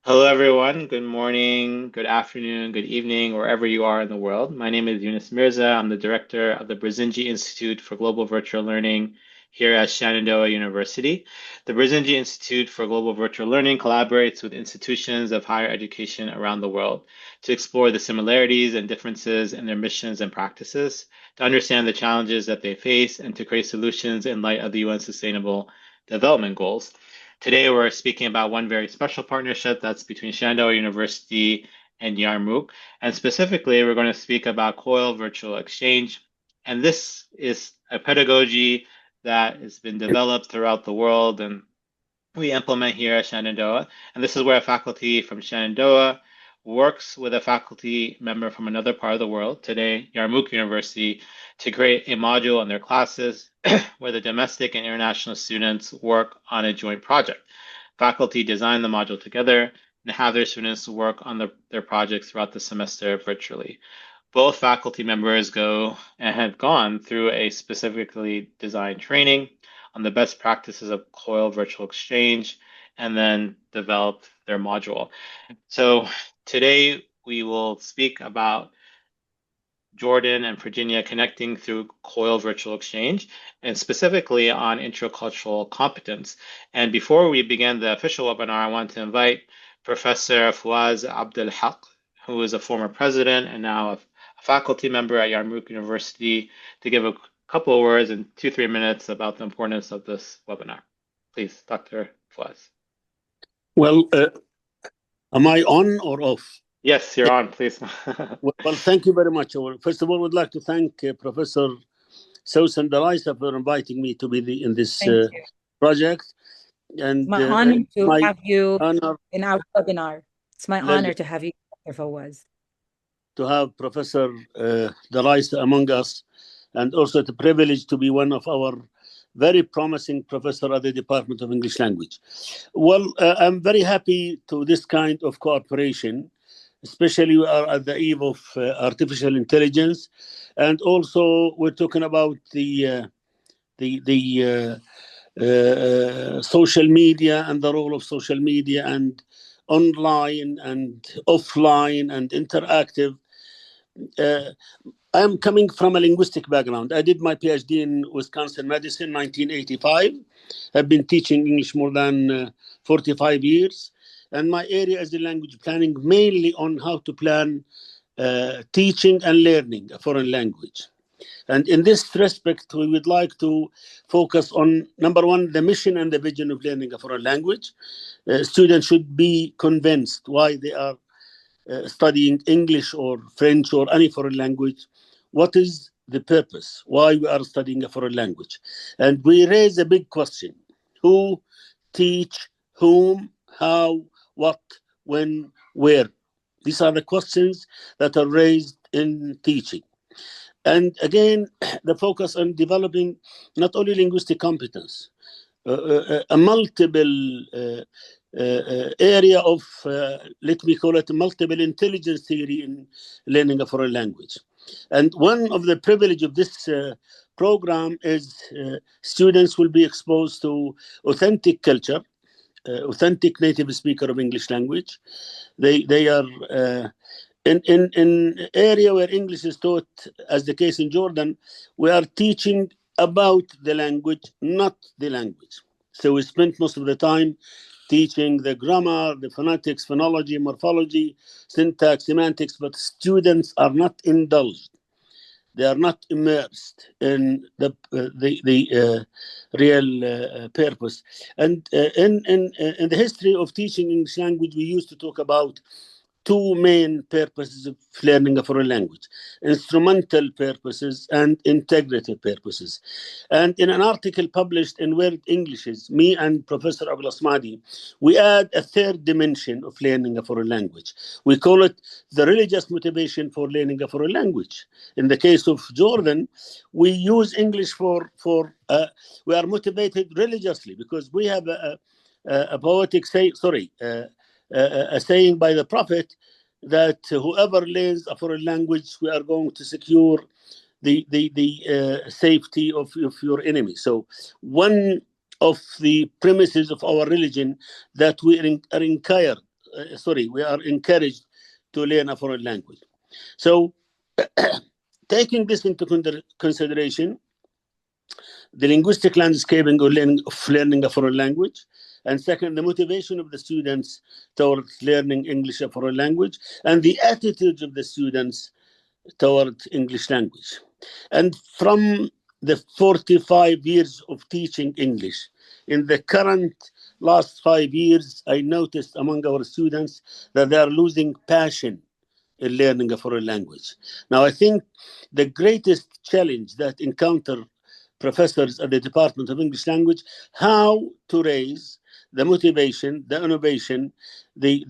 Hello, everyone. Good morning, good afternoon, good evening, wherever you are in the world. My name is Yunus Mirza. I'm the director of the Brzezinski Institute for Global Virtual Learning here at Shenandoah University. The Brzezinski Institute for Global Virtual Learning collaborates with institutions of higher education around the world to explore the similarities and differences in their missions and practices, to understand the challenges that they face, and to create solutions in light of the UN Sustainable Development Goals. Today, we're speaking about one very special partnership that's between Shenandoah University and Yarmouk. And specifically, we're going to speak about COIL Virtual Exchange. And this is a pedagogy that has been developed throughout the world and we implement here at Shenandoah. And this is where a faculty from Shenandoah works with a faculty member from another part of the world, today Yarmouk University, to create a module in their classes where the domestic and international students work on a joint project. Faculty design the module together and have their students work on their projects throughout the semester virtually. Both faculty members go and have gone through a specifically designed training on the best practices of COIL Virtual Exchange and then develop their module. So today we will speak about Jordan and Virginia connecting through COIL Virtual Exchange, and specifically on intercultural competence. And before we begin the official webinar, I want to invite Professor Fawaz Abdel Haq, who is a former president and now a faculty member at Yarmouk University, to give a couple of words in 2-3 minutes about the importance of this webinar. Please, Dr. Fawaz. Well, am I on or off? Yes, you're on, please. Well, thank you very much. First of all, I would like to thank Professor Sousan Daraisa for inviting me to be in this project. And my honor to have you honor in our webinar. It's my honor to have you, Dr. Fawaz. To have Professor Daraisa among us, and also the privilege to be one of our very promising professor at the Department of English Language. Well, I'm very happy to this kind of cooperation, especially we are at the eve of artificial intelligence, and also we're talking about the social media and the role of social media and online and offline and interactive. I'm coming from a linguistic background. I did my PhD in Wisconsin medicine, 1985. I've been teaching English more than 45 years. And my area is the language planning, mainly on how to plan teaching and learning a foreign language. And in this respect, we would like to focus on, number one, the mission and the vision of learning a foreign language. Students should be convinced why they are studying English or French or any foreign language. What is the purpose? Why we are studying a foreign language? And we raise a big question. Who, teach, whom, how, what, when, where? These are the questions that are raised in teaching. And again, the focus on developing not only linguistic competence, a multiple area of, let me call it, multiple intelligence theory in learning a foreign language. And one of the privilege of this program is students will be exposed to authentic culture, authentic native speaker of English language. They are in area where English is taught, as the case in Jordan, we are teaching about the language, not the language. So we spent most of the time teaching the grammar, the phonetics, phonology, morphology, syntax, semantics, but students are not indulged. They are not immersed in the real purpose. And in the history of teaching English language, we used to talk about two main purposes of learning a foreign language: instrumental purposes and integrative purposes. And in an article published in World Englishes, me and Professor Abul Asmadi, we add a third dimension of learning a foreign language. We call it the religious motivation for learning a foreign language. In the case of Jordan, we use English we are motivated religiously because we have a poetic a saying by the Prophet that whoever learns a foreign language, we are going to secure the safety of your enemy. So one of the premises of our religion that we are we are encouraged to learn a foreign language. So, taking this into consideration, the linguistic landscaping of learning a foreign language, and second, the motivation of the students towards learning English, a foreign language, and the attitudes of the students towards English language. And from the 45 years of teaching English, in the current last 5 years, I noticed among our students that they are losing passion in learning a foreign language. Now, I think the greatest challenge that encounter professors at the Department of English Language, how to raise the motivation, the innovation, the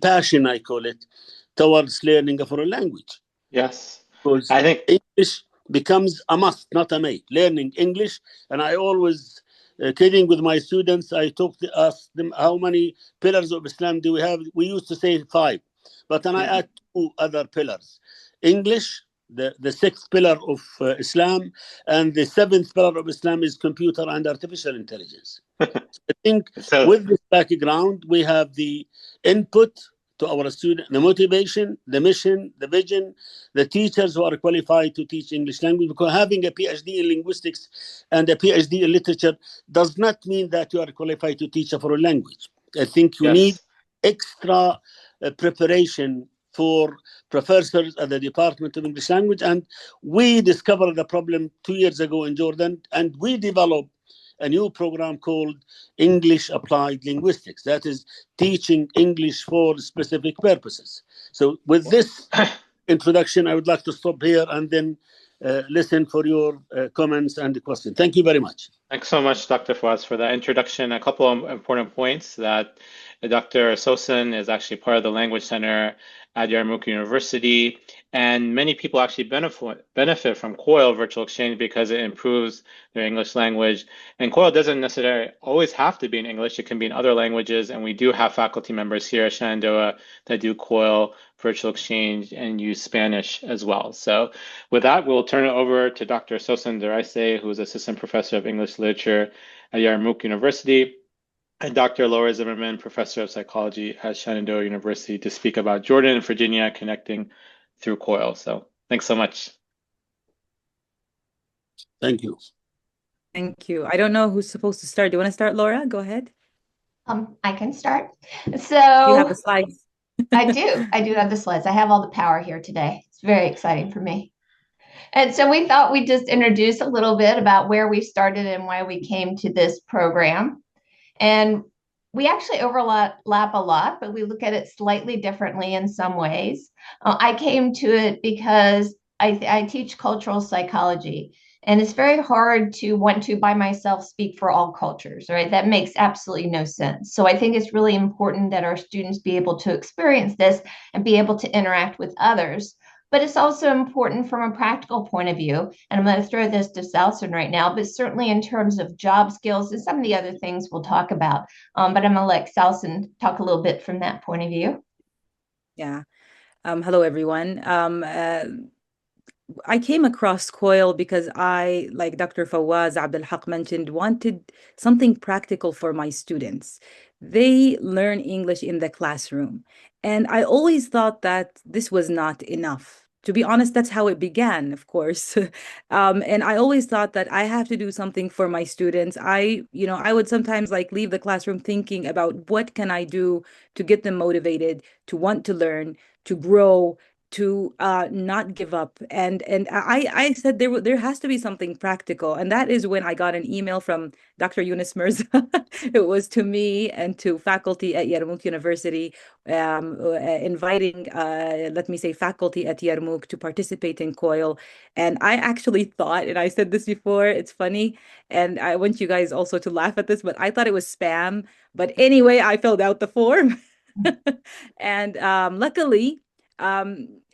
passion, I call it, towards learning a forein language. Yes. Because I think English becomes a must, not a may. Learning English, and I always kidding with my students, ask them how many pillars of Islam do we have. We used to say 5, but then I add 2 other pillars: English, the 6th pillar of Islam, and the 7th pillar of Islam is computer and artificial intelligence. I think so. with this background, we have the input to our student, the motivation, the mission, the vision, the teachers who are qualified to teach English language. Because having a PhD in linguistics and a PhD in literature does not mean that you are qualified to teach a foreign language. I think you need Yes. extra preparation for professors at the Department of English Language. And we discovered the problem 2 years ago in Jordan, and we developed a new program called English Applied Linguistics. That is teaching English for specific purposes. So with this introduction, I would like to stop here and then listen for your comments and questions. Thank you very much. Thanks so much, Dr. Fawaz, for that introduction. A couple of important points that Dr. Sosan is actually part of the Language Center at Yarmouk University, and many people actually benefit from COIL virtual exchange because it improves their English language. And COIL doesn't necessarily always have to be in English; it can be in other languages. And we do have faculty members here at Shenandoah that do COIL virtual exchange and use Spanish as well. So with that, we'll turn it over to Dr. Sosan Daraise, who is Assistant Professor of English Literature at Yarmouk University, and Dr. Laura Zimmerman, Professor of Psychology at Shenandoah University, to speak about Jordan and Virginia connecting through COIL. So thanks so much. Thank you. Thank you. I don't know who's supposed to start. Do you want to start, Laura? Go ahead. I can start. So You have the slides. I do have the slides. I have all the power here today. It's very exciting for me. And so we thought we'd just introduce a little bit about where we started and why we came to this program. And we actually overlap a lot, but we look at it slightly differently in some ways. I came to it because I teach cultural psychology, and it's very hard to want to, by myself, speak for all cultures, right? That makes absolutely no sense. So I think it's really important that our students be able to experience this and be able to interact with others. But it's also important from a practical point of view. And I'm going to throw this to Salson right now, but certainly in terms of job skills and some of the other things we'll talk about. But I'm going to let Salson talk a little bit from that point of view. Yeah. Hello, everyone. I came across COIL because I, like Dr. Fawaz Abdul Haq mentioned, wanted something practical for my students. They learn English in the classroom. And I always thought that this was not enough. To be honest, that's how it began, of course. And I always thought that I have to do something for my students. I would sometimes like leave the classroom thinking about what can I do to get them motivated, to want to learn, to grow, to not give up. And I said there has to be something practical. And that is when I got an email from Dr. Yunus Mirza. It was to me and to faculty at Yarmouk University, inviting, let me say, faculty at Yarmouk to participate in COIL. And I actually thought, and I said this before, it's funny, and I want you guys also to laugh at this, but I thought it was spam. But anyway, I filled out the form. And luckily,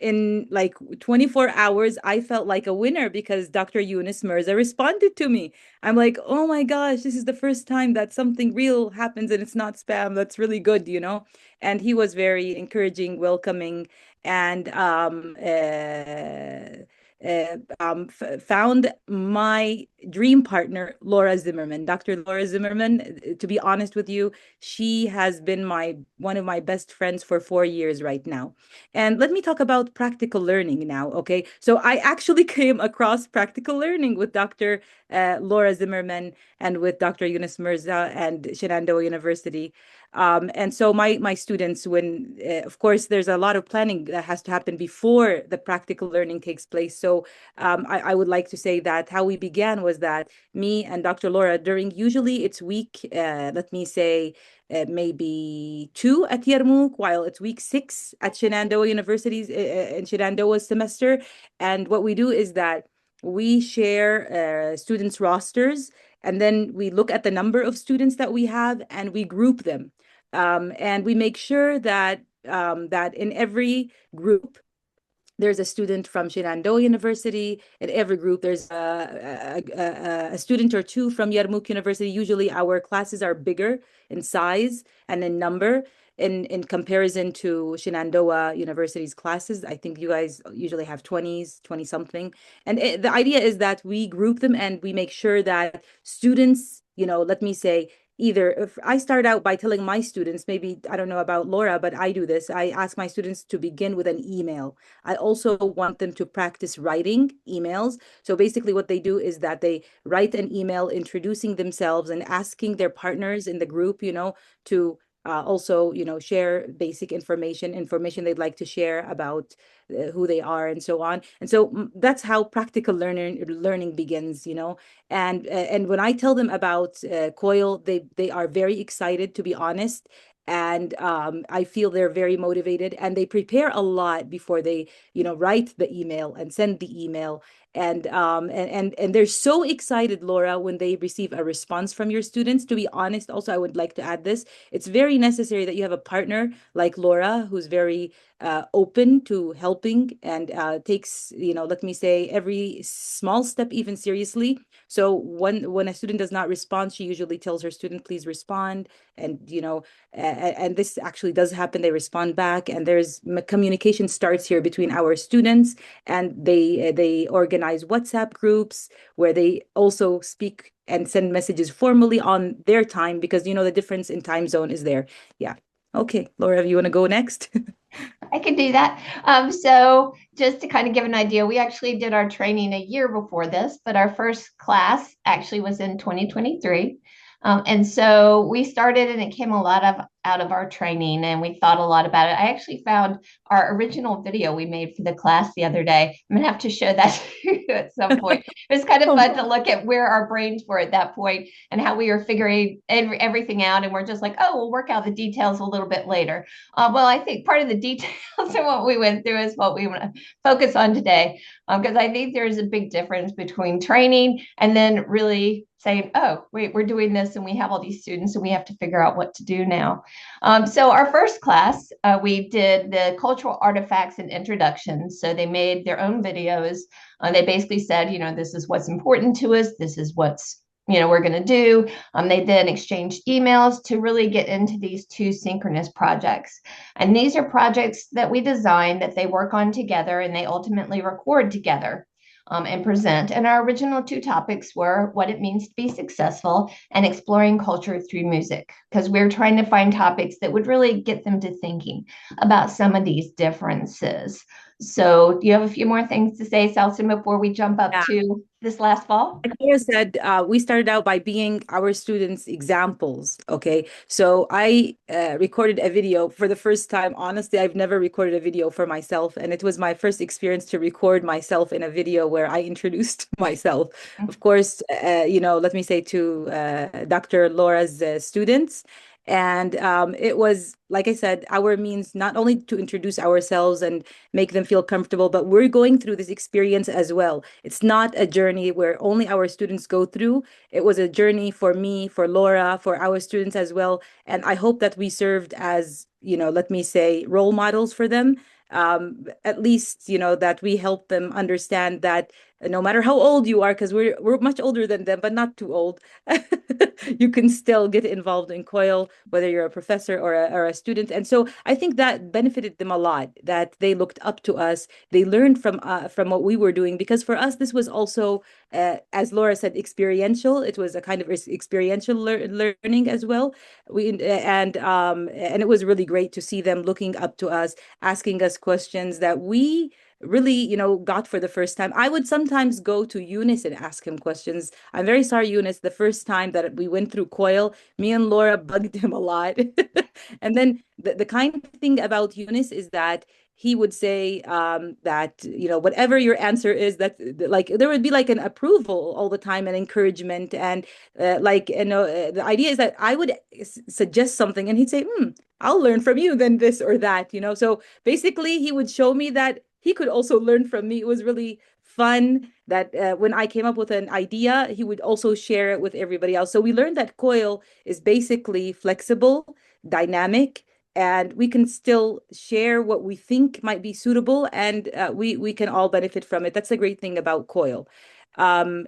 in like 24 hours, I felt like a winner because Dr. Yunus Mirza responded to me. I'm like, oh my gosh, this is the first time that something real happens and it's not spam. That's really good, you know? And he was very encouraging, welcoming, and found my dream partner, Laura Zimmerman. Dr. Laura Zimmerman, to be honest with you, she has been one of my best friends for 4 years right now. And let me talk about practical learning now, okay? So I actually came across practical learning with Dr. Laura Zimmerman and with Dr. Yunus Mirza and Shenandoah University. And so my students, when of course there's a lot of planning that has to happen before the practical learning takes place. So I would like to say that how we began was that me and Dr. Laura, during usually it's week, let me say, maybe 2 at Yarmouk, while it's week 6 at Shenandoah University's in Shenandoah's semester. And what we do is that we share students' rosters, and then we look at the number of students that we have, and we group them. And we make sure that that in every group there's a student from Shenandoah University. In every group, there's a student or two from Yarmouk University. Usually, our classes are bigger in size and in number in comparison to Shenandoah University's classes. I think you guys usually have 20 something. And the idea is that we group them and we make sure that students, let me say, either if I start out by telling my students, maybe I don't know about Laura, but I do this. I ask my students to begin with an email. I also want them to practice writing emails. So basically, what they do is that they write an email introducing themselves and asking their partners in the group, to also, share basic information they'd like to share about who they are and so on. And so that's how practical learning begins, and when I tell them about COIL, they are very excited, to be honest. And I feel they're very motivated, and they prepare a lot before they, write the email and send the email. And they're so excited, Laura, when they receive a response from your students. To be honest, also, I would like to add this. It's very necessary that you have a partner like Laura, who's very open to helping and takes, let me say, every small step even seriously. So when a student does not respond, she usually tells her student, please respond. And, and this actually does happen. They respond back, and there's communication starts here between our students, and they organize WhatsApp groups where they also speak and send messages formally on their time, because, the difference in time zone is there. Yeah. Okay, Laura, you want to go next? I could do that. So just to kind of give an idea, we actually did our training a year before this, but our first class actually was in 2023. And so we started, and it came a lot out of our training, and we thought a lot about it. I actually found our original video we made for the class the other day. I'm gonna have to show that to you at some point. It was kind of fun to look at where our brains were at that point and how we were figuring everything out. And we're just like, oh, we'll work out the details a little bit later. Well, I think part of the details of what we went through is what we want to focus on today, because I think there's a big difference between training and then really saying, oh, wait, we're doing this and we have all these students and we have to figure out what to do now. So our first class, we did the cultural artifacts and introductions. So they made their own videos. They basically said, this is what's important to us. This is what's we're going to do. They then exchanged emails to really get into these two synchronous projects. And these are projects that we design that they work on together and they ultimately record together. And present. And our original two topics were what it means to be successful and exploring culture through music, because we're trying to find topics that would really get them to thinking about some of these differences. So do you have a few more things to say, Salsa, before we jump up to this last fall? Like Laura said, we started out by being our students' examples. Okay. So I recorded a video for the first time. Honestly, I've never recorded a video for myself. And it was my first experience to record myself in a video where I introduced myself. Of course, let me say to Dr. Laura's students. And it was, like I said, our means not only to introduce ourselves and make them feel comfortable, but we're going through this experience as well. It's not a journey where only our students go through. It was a journey for me, for Laura, for our students as well. And I hope that we served as, let me say, role models for them. At least, that we help them understand that no matter how old you are, because we're much older than them, but not too old. You can still get involved in COIL, whether you're a professor or a student. And so I think that benefited them a lot, that they looked up to us. They learned from what we were doing, because for us, this was also, as Laura said, experiential. It was a kind of experiential learning as well. And it was really great to see them looking up to us, asking us questions that we really, got for the first time. I would sometimes go to Eunice and ask him questions. I'm very sorry, Eunice, the first time that we went through COIL, me and Laura bugged him a lot. And then the kind thing about Eunice is that he would say that, whatever your answer is, that like there would be like an approval all the time and encouragement. And the idea is that I would suggest something and he'd say, I'll learn from you then this or that, So basically, he would show me that he could also learn from me. It was really fun that when I came up with an idea, he would also share it with everybody else. So we learned that COIL is basically flexible, dynamic, and we can still share what we think might be suitable, and we can all benefit from it. That's a great thing about COIL. About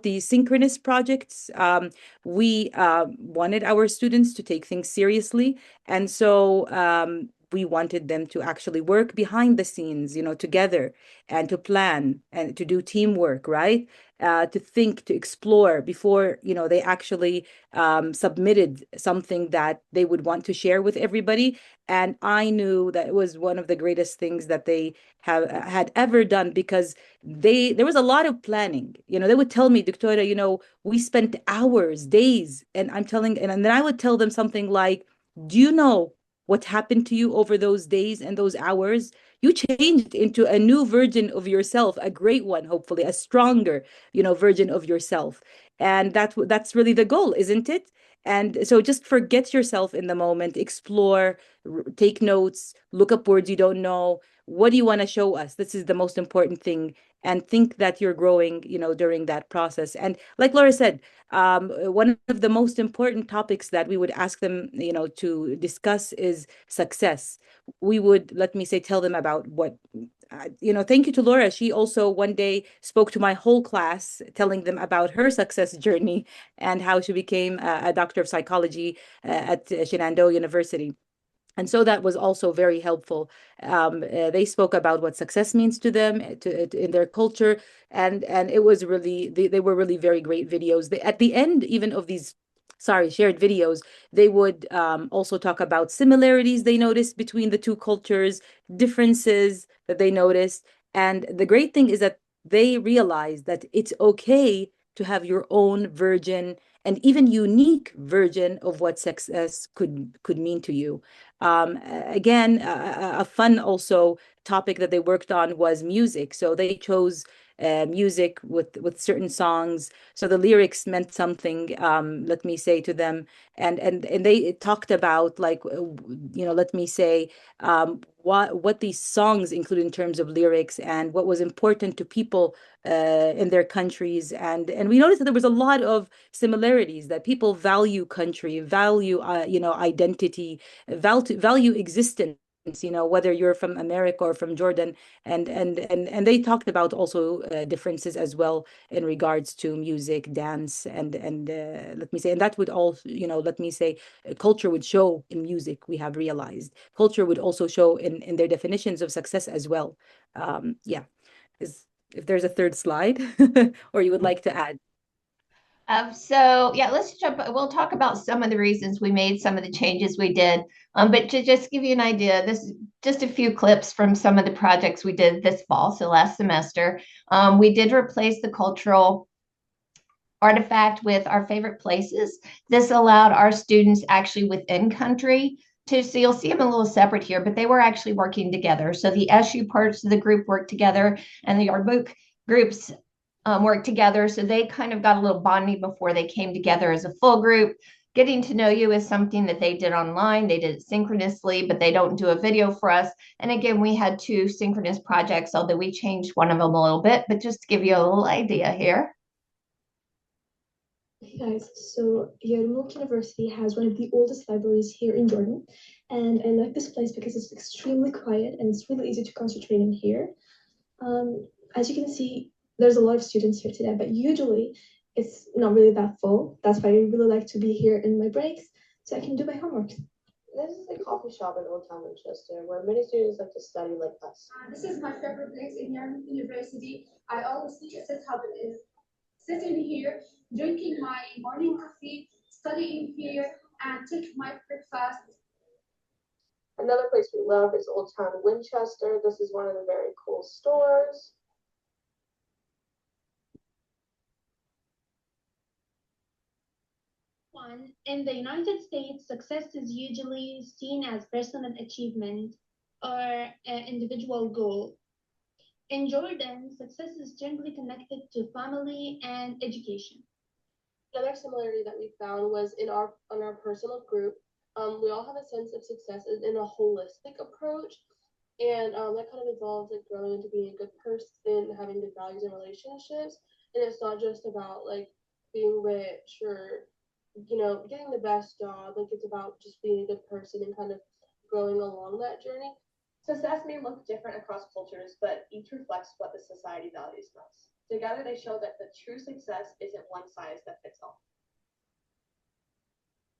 the synchronous projects, we wanted our students to take things seriously, and so we wanted them to actually work behind the scenes, together, and to plan and to do teamwork, right? To think, to explore before, they actually submitted something that they would want to share with everybody. And I knew that it was one of the greatest things that they had ever done, because there was a lot of planning. They would tell me, Doctora, we spent hours, days, and and then I would tell them something like, do you know what happened to you over those days and those hours? You changed into a new version of yourself, a great one, hopefully, a stronger, version of yourself. And that's really the goal, isn't it? And so just forget yourself in the moment, explore, take notes, look up words you don't know. What do you want to show us? This is the most important thing. And think that you're growing, during that process. And like Laura said, one of the most important topics that we would ask them, to discuss is success. We would, let me say, tell them about thank you to Laura. She also one day spoke to my whole class, telling them about her success journey and how she became a doctor of psychology at Shenandoah University. And so that was also very helpful. They spoke about what success means to them, in their culture, and it was really, they were really very great videos. At the end, even of these, sorry, shared videos, they would also talk about similarities they noticed between the two cultures, differences that they noticed. And the great thing is that they realized that it's okay to have your own version and even unique version of what success could mean to you. Again, a fun also topic that they worked on was music. So they chose music with certain songs. So the lyrics meant something, let me say, to them. And they talked about, like, let me say, what these songs include in terms of lyrics and what was important to people in their countries. And we noticed that there was a lot of similarities, that people value country, value identity, value existence, whether you're from America or from Jordan. And they talked about also differences as well in regards to music, dance, and let me say, and that would all, let me say, culture would show in music. We have realized culture would also show in their definitions of success as well. Yeah, is if there's a third slide or you would like to add. So yeah, let's jump. We'll talk about some of the reasons we made some of the changes we did. But to just give you an idea, this is just a few clips from some of the projects we did this fall, so last semester. We did replace the cultural artifact with our favorite places. This allowed our students actually within country to, so you'll see them a little separate here, but they were actually working together. So the SU parts of the group worked together and the Yarmouk groups worked together. So they kind of got a little bonding before they came together as a full group. Getting to know you is something that they did online. They did it synchronously, but they don't do a video for us. And again, we had two synchronous projects, although we changed one of them a little bit, but just to give you a little idea here. Hey guys, so Yarmouk University has one of the oldest libraries here in Jordan, and I like this place because it's extremely quiet and it's really easy to concentrate in here. As you can see, there's a lot of students here today, but usually it's not really that full. That's why I really like to be here in my breaks so I can do my homework. This is a coffee shop in Old Town Winchester where many students like to study like us. This is my favorite place in Yarmouth University. I always sit up is sitting here, drinking my morning coffee, studying here, and take my breakfast. Another place we love is Old Town Winchester. This is one of the very cool stores. In the United States, success is usually seen as personal achievement or an individual goal. In Jordan, success is strongly connected to family and education. Another similarity that we found was in our personal group. We all have a sense of success in a holistic approach, and that kind of involves like growing into being a good person, having good values and relationships. And it's not just about like being rich or getting the best job. Like it's about just being a good person and kind of growing along that journey. Success may look different across cultures, but each reflects what the society values most. Together, they show that the true success isn't one size that fits all.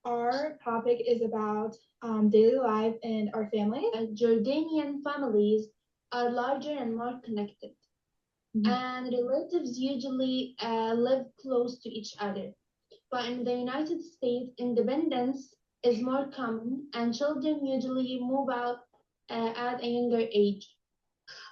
Our topic is about daily life and our family. Jordanian families are larger and more connected, and relatives usually live close to each other. But in the United States, independence is more common, and children usually move out at a younger age.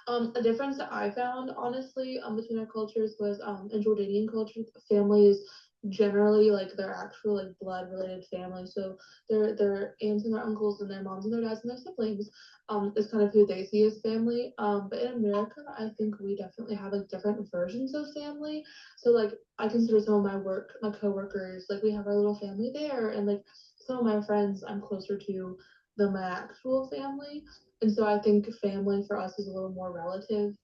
A difference that I found, honestly, between our cultures was in Jordanian culture, family is generally like their actual like blood related family. So their aunts and their uncles and their moms and their dads and their siblings is kind of who they see as family. But in America, I think we definitely have like different versions of family. So like I consider some of my coworkers, like we have our little family there, and like some of my friends I'm closer to than my actual family. And so I think family for us is a little more relative.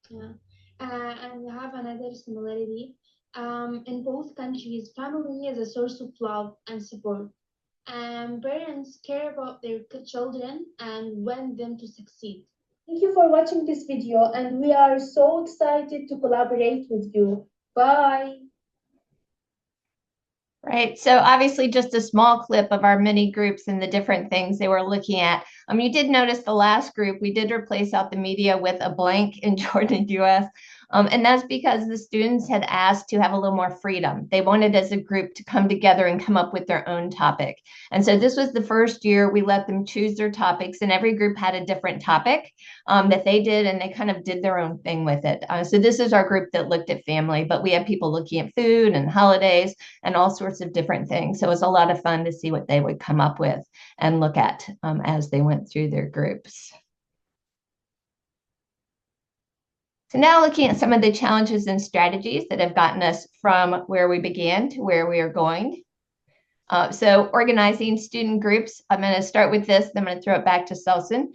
Yeah. And we have another similarity. In both countries, family is a source of love and support. And parents care about their children and want them to succeed. Thank you for watching this video, and we are so excited to collaborate with you. Bye. Right. So obviously just a small clip of our mini groups and the different things they were looking at. You did notice the last group, we did replace out the media with a blank in Jordan, US. And that's because the students had asked to have a little more freedom. They wanted as a group to come together and come up with their own topic. And so this was the first year we let them choose their topics, and every group had a different topic that they did, and they kind of did their own thing with it. So this is our group that looked at family, but we had people looking at food and holidays and all sorts of different things. So it was a lot of fun to see what they would come up with and look at as they went through their groups. So now looking at some of the challenges and strategies that have gotten us from where we began to where we are going. So organizing student groups, I'm going to start with this, then I'm going to throw it back to Selson.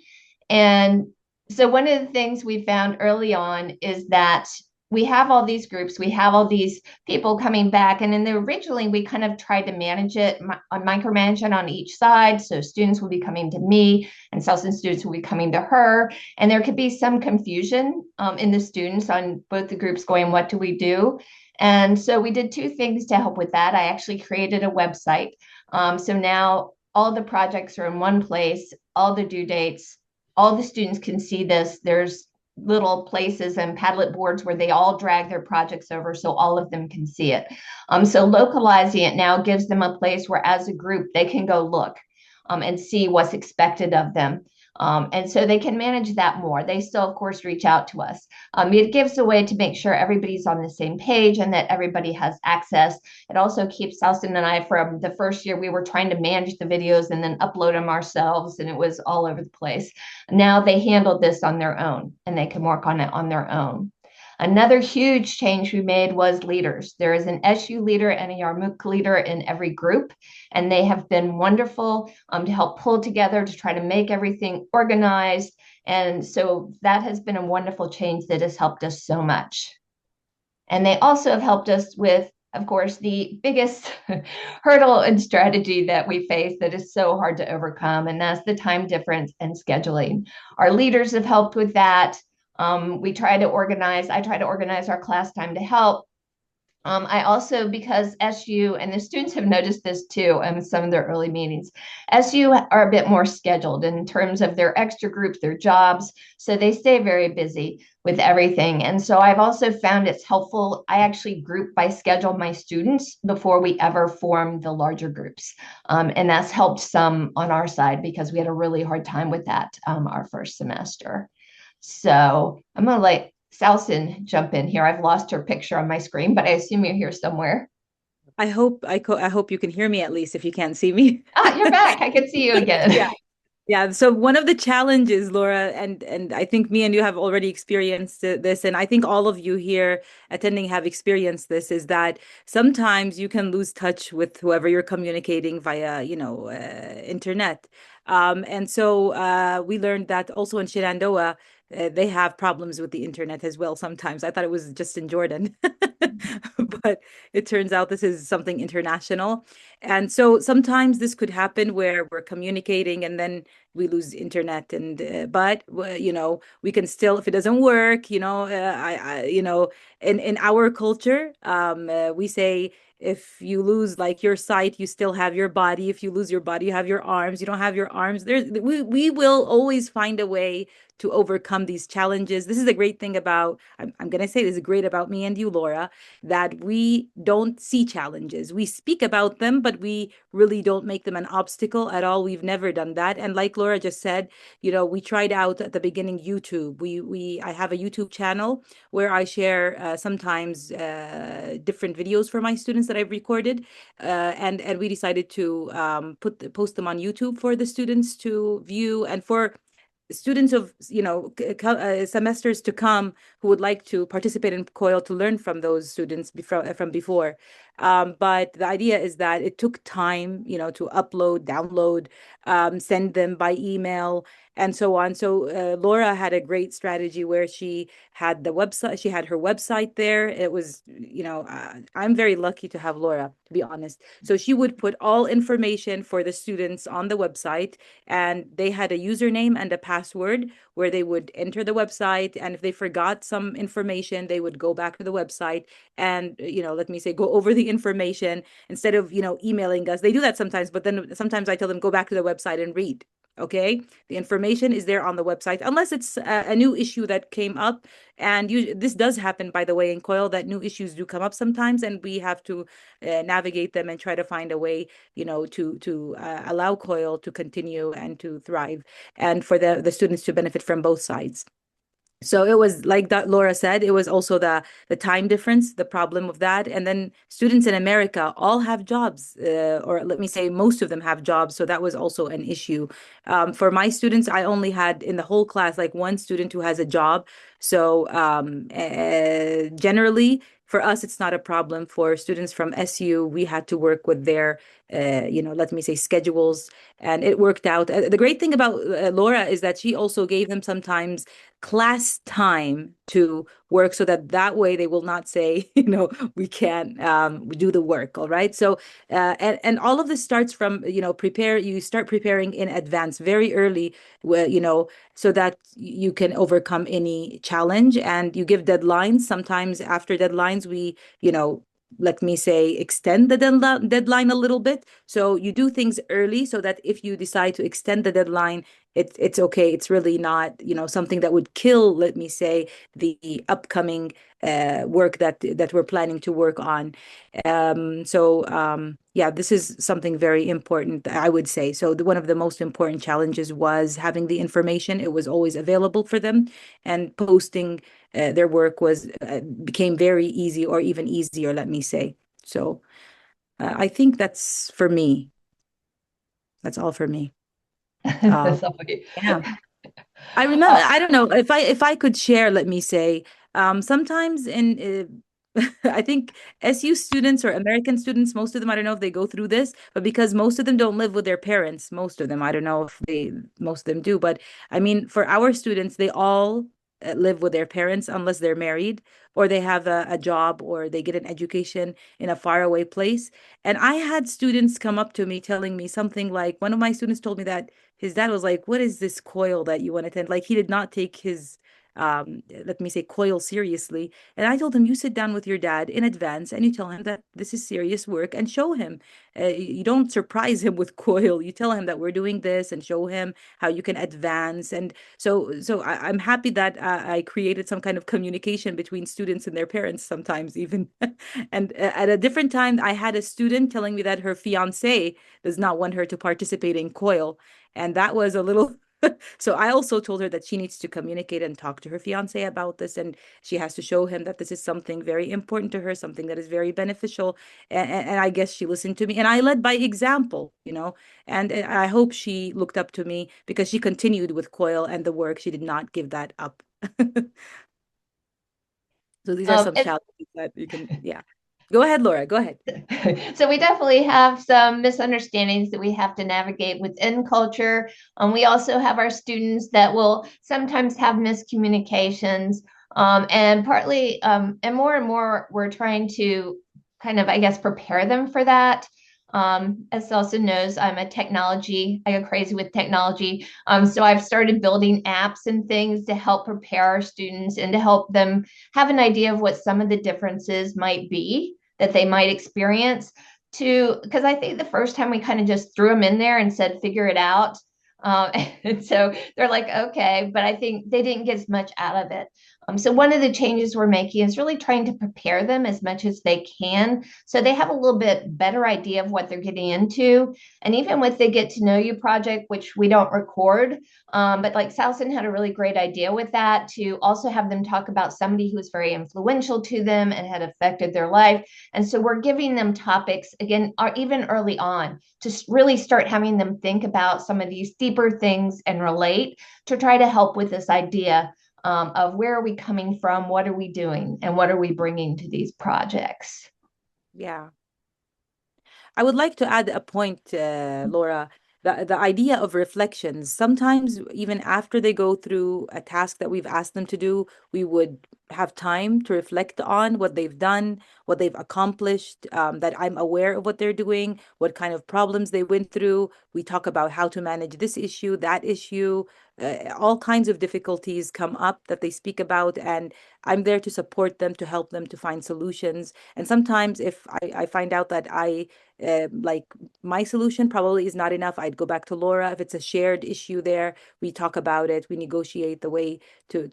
And so one of the things we found early on is that we have all these groups, we have all these people coming back, and originally we kind of tried to manage it, micromanage it on each side. So students will be coming to me and Selson students will be coming to her. And there could be some confusion in the students on both the groups going, what do we do? And so we did two things to help with that. I actually created a website. So now all the projects are in one place, all the due dates, all the students can see this. There's little places and Padlet boards where they all drag their projects over so all of them can see it. So localizing it now gives them a place where as a group they can go look and see what's expected of them. And so they can manage that more. They still, of course, reach out to us. It gives a way to make sure everybody's on the same page and that everybody has access. It also keeps Selson and I, from the first year, we were trying to manage the videos and then upload them ourselves, and it was all over the place. Now they handle this on their own, and they can work on it on their own. Another huge change we made was leaders. There is an SU leader and a Yarmouk leader in every group, and they have been wonderful to help pull together to try to make everything organized. And so that has been a wonderful change that has helped us so much. And they also have helped us with, of course, the biggest hurdle and strategy that we face that is so hard to overcome, and that's the time difference and scheduling. Our leaders have helped with that. I try to organize our class time to help. I also, because SU, and the students have noticed this too in some of their early meetings, SU are a bit more scheduled in terms of their extra groups, their jobs. So they stay very busy with everything. And so I've also found it's helpful. I actually group by schedule my students before we ever form the larger groups. And that's helped some on our side because we had a really hard time with that our first semester. So I'm going to let Salson jump in here. I've lost her picture on my screen, but I assume you're here somewhere. I hope you can hear me at least if you can't see me. Ah, you're back. I can see you Yeah. again. Yeah, so one of the challenges, Laura, and I think me and you have already experienced this, and I think all of you here attending have experienced this, is that sometimes you can lose touch with whoever you're communicating via, internet. And so we learned that also in Shenandoah, they have problems with the internet as well sometimes. I thought it was just in Jordan, but it turns out this is something international. And so sometimes this could happen where we're communicating and then we lose internet, and but we can still, if it doesn't work, in our culture, we say, if you lose like your sight, you still have your body. If you lose your body, you have your arms. You don't have your arms, we will always find a way to overcome these challenges. This is the great thing about, I'm going to say this is great about me and you, Laura, that we don't see challenges. We speak about them, but we really don't make them an obstacle at all. We've never done that. And like Laura just said, we tried out at the beginning YouTube. I have a YouTube channel where I share sometimes different videos for my students that I've recorded, and we decided to post them on YouTube for the students to view, and for students of semesters to come who would like to participate in COIL to learn from those students from before. But the idea is that it took time, to upload, download, send them by email, and so on. So Laura had a great strategy where she had her website there. It was, I'm very lucky to have Laura, to be honest. So she would put all information for the students on the website, and they had a username and a password where they would enter the website, and if they forgot some information, they would go back to the website and, let me say, go over the information instead of, emailing us. They do that sometimes, but then sometimes I tell them, go back to the website and read. Okay, the information is there on the website, unless it's a new issue that came up. And this does happen, by the way, in COIL, that new issues do come up sometimes, and we have to navigate them and try to find a way, to allow COIL to continue and to thrive, and for the students to benefit from both sides. So it was like that Laura said, it was also the time difference, the problem of that. And then students in America all have jobs, or let me say most of them have jobs. So that was also an issue. For my students, I only had in the whole class like one student who has a job. So generally, for us, it's not a problem. For students from SU, we had to work with their, let me say, schedules, and it worked out. The great thing about Laura is that she also gave them sometimes class time to work, so that way they will not say, we can't do the work. All right. So and all of this starts from, you start preparing in advance very early, where, so that you can overcome any challenge, and you give deadlines. Sometimes after deadlines, we, let me say, extend the deadline a little bit. So you do things early so that if you decide to extend the deadline, it's okay. It's really not, something that would kill, let me say, the upcoming work that we're planning to work on. Yeah, this is something very important, I would say. So one of the most important challenges was having the information. It was always available for them, and posting their work was became very easy, or even easier, let me say. So I think that's for me. That's all for me. That's lovely. Yeah. I remember, I don't know if I could share, let me say, sometimes in I think SU students or American students, most of them, I don't know if they go through this, but because most of them don't live with their parents, most of them, I don't know if most of them do, but I mean, for our students, they all live with their parents unless they're married, or they have a job, or they get an education in a faraway place. And I had students come up to me telling me something like, one of my students told me that his dad was like, "What is this COIL that you want to attend?" Like, he did not take his let me say, COIL seriously. And I told him, you sit down with your dad in advance and you tell him that this is serious work and show him. You don't surprise him with COIL. You tell him that we're doing this and show him how you can advance. And so I'm happy that I created some kind of communication between students and their parents sometimes even. And at a different time, I had a student telling me that her fiance does not want her to participate in COIL. And that was a little so I also told her that she needs to communicate and talk to her fiance about this, and she has to show him that this is something very important to her, something that is very beneficial. And I guess she listened to me, and I led by example, and I hope she looked up to me because she continued with COIL and the work. She did not give that up. So these are some And challenges that you can, yeah. Go ahead, Laura, go ahead. so we definitely have some misunderstandings that we have to navigate within culture. We also have our students that will sometimes have miscommunications. And partly, and more, we're trying to kind of, I guess, prepare them for that. As Elsa knows, I go crazy with technology. So I've started building apps and things to help prepare our students and to help them have an idea of what some of the differences might be that they might experience, because I think the first time we kind of just threw them in there and said, figure it out. And so they're like, okay, but I think they didn't get as much out of it. So one of the changes we're making is really trying to prepare them as much as they can so they have a little bit better idea of what they're getting into. And even with the Get to Know You project, which we don't record, but like Salson had a really great idea with that, to also have them talk about somebody who was very influential to them and had affected their life. And so we're giving them topics, again, even early on, to really start having them think about some of these deeper things and relate, to try to help with this idea of where are we coming from, what are we doing, and what are we bringing to these projects. Yeah. I would like to add a point, Laura. The idea of reflections, sometimes even after they go through a task that we've asked them to do, we would have time to reflect on what they've done, what they've accomplished, that I'm aware of what they're doing, what kind of problems they went through. We talk about how to manage this issue, that issue. All kinds of difficulties come up that they speak about, and I'm there to support them, to help them to find solutions. And sometimes if I find out that like my solution probably is not enough, I'd go back to Laura. If it's a shared issue there, we talk about it, we negotiate the way to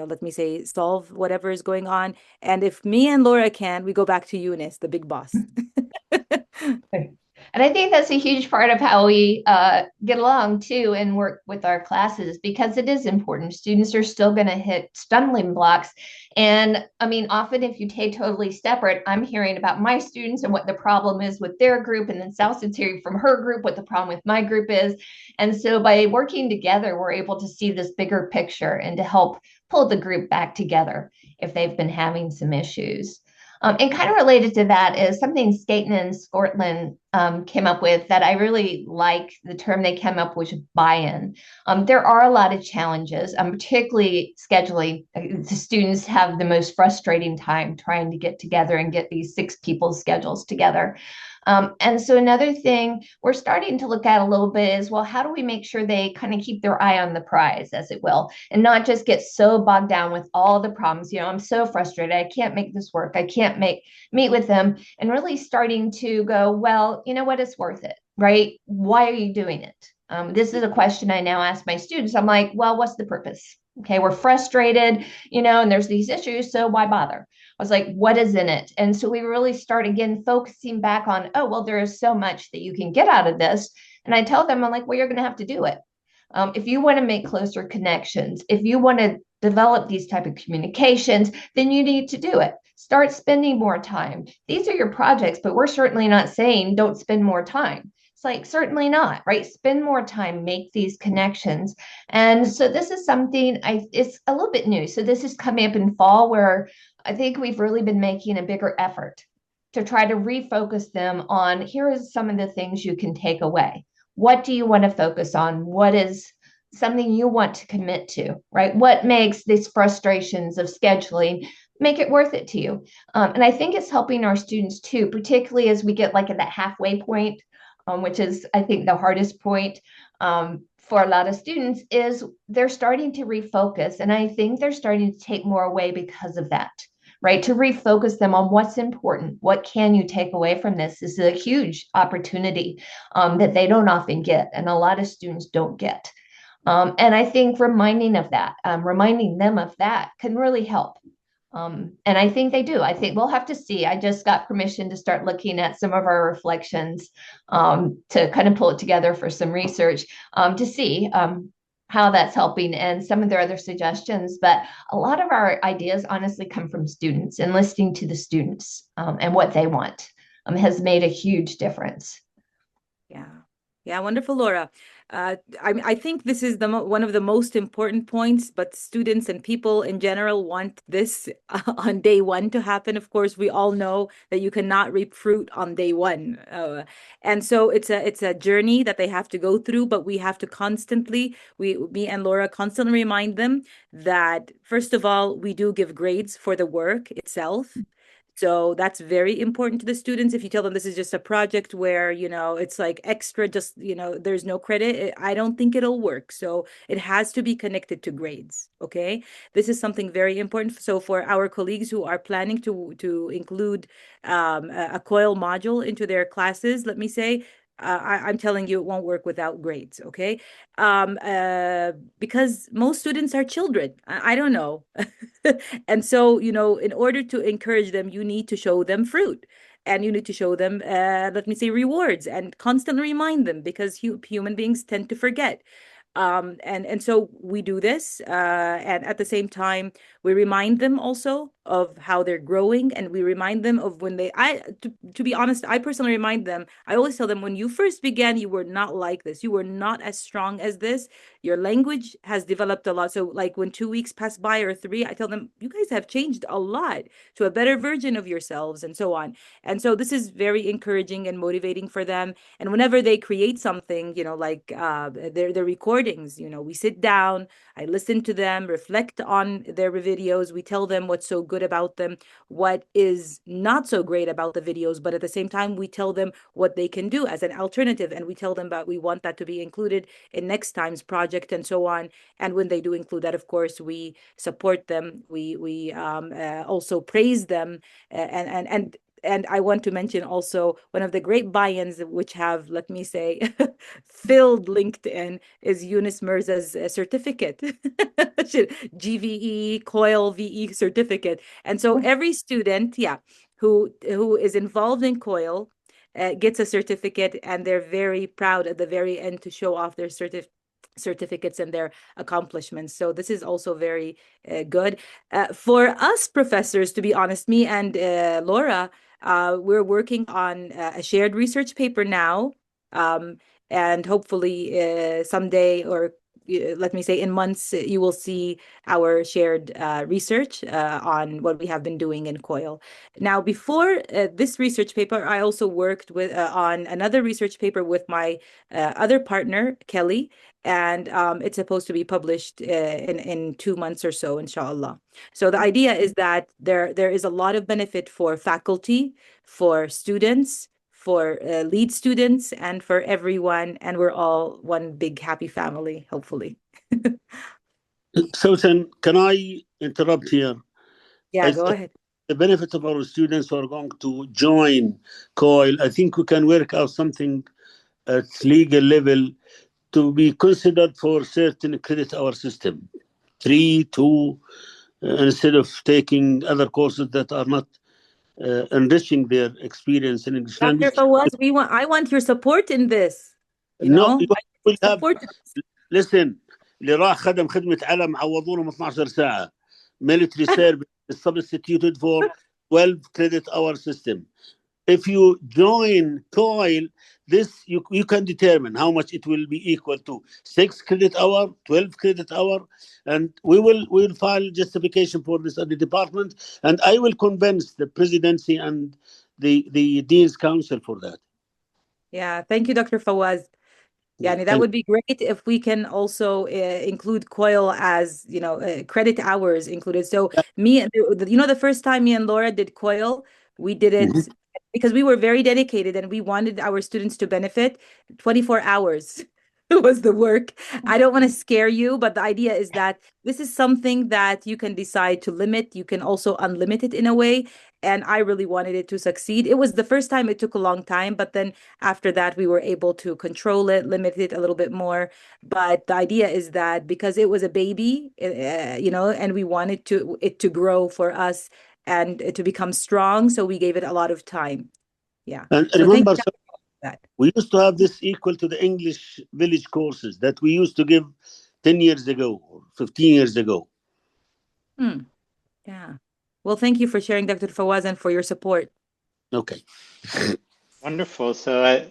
let me say, solve whatever is going on. And if me and Laura can, we go back to Eunice, the big boss. And I think that's a huge part of how we get along too and work with our classes, because it is important. Students are still going to hit stumbling blocks. And I mean, often if you take totally separate, I'm hearing about my students and what the problem is with their group, and then Salsa's hearing from her group what the problem with my group is. And so by working together, we're able to see this bigger picture and to help pull the group back together if they've been having some issues. And kind of related to that is something Skaten and Scotland came up with that I really like. The term they came up with, buy-in. There are a lot of challenges, particularly scheduling. The students have the most frustrating time trying to get together and get these 6 people's schedules together. And so another thing we're starting to look at a little bit is, well, how do we make sure they kind of keep their eye on the prize, as it will, and not just get so bogged down with all the problems. I'm so frustrated. I can't make this work. I can't meet with them, and really starting to go, well, you know what? It's worth it, right? Why are you doing it? This is a question I now ask my students. I'm like, well, what's the purpose? Okay, we're frustrated, and there's these issues. So why bother? I was like, what is in it? And so we really start again focusing back on, oh, well, there is so much that you can get out of this. And I tell them, I'm like, well, you're going to have to do it. If you want to make closer connections, if you want to develop these type of communications, then you need to do it. Start spending more time. These are your projects, but we're certainly not saying don't spend more time. It's like, certainly not, right? Spend more time, make these connections. And so this is something it's a little bit new. So this is coming up in fall, where I think we've really been making a bigger effort to try to refocus them on, here is some of the things you can take away. What do you want to focus on? What is something you want to commit to, right? What makes these frustrations of scheduling make it worth it to you? And I think it's helping our students too, particularly as we get like at that halfway point, which is, I think, the hardest point for a lot of students is they're starting to refocus. And I think they're starting to take more away because of that, right? To refocus them on what's important. What can you take away from this? This is a huge opportunity that they don't often get. And a lot of students don't get. And I think reminding them of that can really help. And I think they do. I think we'll have to see. I just got permission to start looking at some of our reflections to kind of pull it together for some research to see how that's helping and some of their other suggestions. But a lot of our ideas honestly come from students, and listening to the students and what they want has made a huge difference. Yeah. Yeah, wonderful, Laura. I think this is one of the most important points, but students and people in general want this on day one to happen. Of course, we all know that you cannot reap fruit on day one. And so it's a journey that they have to go through, but we have to constantly, me and Laura constantly remind them that, first of all, we do give grades for the work itself. So that's very important to the students. If you tell them this is just a project where, it's like extra, just, there's no credit, I don't think it'll work. So it has to be connected to grades. Okay. This is something very important. So for our colleagues who are planning to include a COIL module into their classes, let me say, I'm telling you, it won't work without grades, okay? Because most students are children. I don't know. And so, in order to encourage them, you need to show them fruit, and you need to show them, let me say, rewards, and constantly remind them, because human beings tend to forget. And so we do this, and at the same time, we remind them also of how they're growing, and we remind them of when to be honest, I personally remind them. I always tell them, when you first began, you were not like this. You were not as strong as this. Your language has developed a lot. So like when 2 weeks pass by, or 3, I tell them, you guys have changed a lot to a better version of yourselves, and so on. And so this is very encouraging and motivating for them. And whenever they create something, like their recordings, we sit down, I listen to them, reflect on their videos. We tell them what's so good about them, what is not so great about the videos, but at the same time, we tell them what they can do as an alternative. And we tell them that we want that to be included in next time's project, and so on. And when they do include that, of course, we support them. We also praise them, and I want to mention also one of the great buy-ins which have, let me say, filled LinkedIn is Yunus Mirza's certificate, GVE, COIL VE certificate. And so every student, who is involved in COIL gets a certificate, and they're very proud at the very end to show off their certificates and their accomplishments. So this is also very good. For us professors, to be honest, me and Laura, we're working on a shared research paper now, and hopefully someday, or let me say in months, you will see our shared research on what we have been doing in COIL. Now, before this research paper, I also worked on another research paper with my other partner, Kelly, and it's supposed to be published in 2 months or so, inshallah. So the idea is that there is a lot of benefit for faculty, for students, for lead students, and for everyone, and we're all one big happy family, hopefully. Susan, can I interrupt here? Yeah, go ahead. The benefit of our students who are going to join COIL, I think we can work out something at legal level to be considered for certain credit hour system, 3, 2, instead of taking other courses that are not enriching their experience in English Dr. language. Fawaz, I want your support in this. No, you will have, support. listen, اللي راح خدم خدمة علم عوضوا لهم 12 ساعة. Military service is substituted for 12 credit hour system. If you join COIL, this you can determine how much it will be equal to: 6 credit hour, 12 credit hour, and we will file justification for this at the department, and I will convince the presidency and the dean's council for that. Yeah, thank you, Dr. Fawaz. Yeah, that would be great if we can also include COIL as, credit hours included. So the first time me and Laura did COIL, we did it because we were very dedicated and we wanted our students to benefit 24 hours. was the work. I don't want to scare you, but the idea is that this is something that you can decide to limit. You can also unlimit it in a way. And I really wanted it to succeed. It was the first time, it took a long time, but then after that, we were able to control it, limit it a little bit more. But the idea is that because it was a baby, and we wanted it to grow for us and to become strong, so we gave it a lot of time. Yeah. And So thank remember, you so for that. we used to have this equal to the English village courses that we used to give 10 years ago or 15 years ago. Hmm. Yeah. Well, thank you for sharing, Dr. Fawaz, and for your support. Okay. Wonderful. So,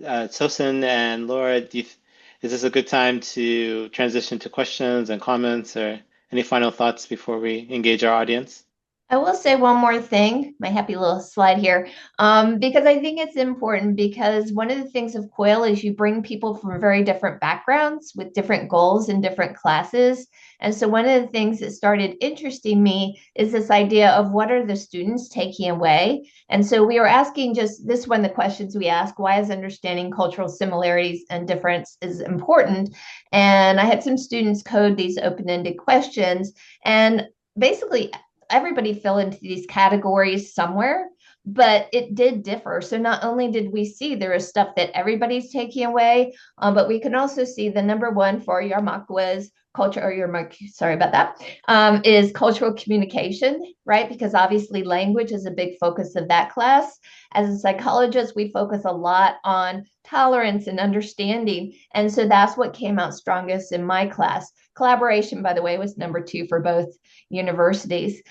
Sosin and Laura, is this a good time to transition to questions and comments or any final thoughts before we engage our audience? I will say one more thing, my happy little slide here, because I think it's important because one of the things of COIL is you bring people from very different backgrounds with different goals in different classes. And so one of the things that started interesting me is this idea of what are the students taking away? And so we were asking just this one, the questions we ask, why is understanding cultural similarities and difference is important? And I had some students code these open-ended questions and basically everybody fell into these categories somewhere, but it did differ. So not only did we see there is stuff that everybody's taking away, but we can also see the number one for your mock was culture, or your mock, sorry about that, is cultural communication, right? Because obviously language is a big focus of that class. As a psychologist, we focus a lot on tolerance and understanding. And so that's what came out strongest in my class. Collaboration, by the way, was number two for both universities.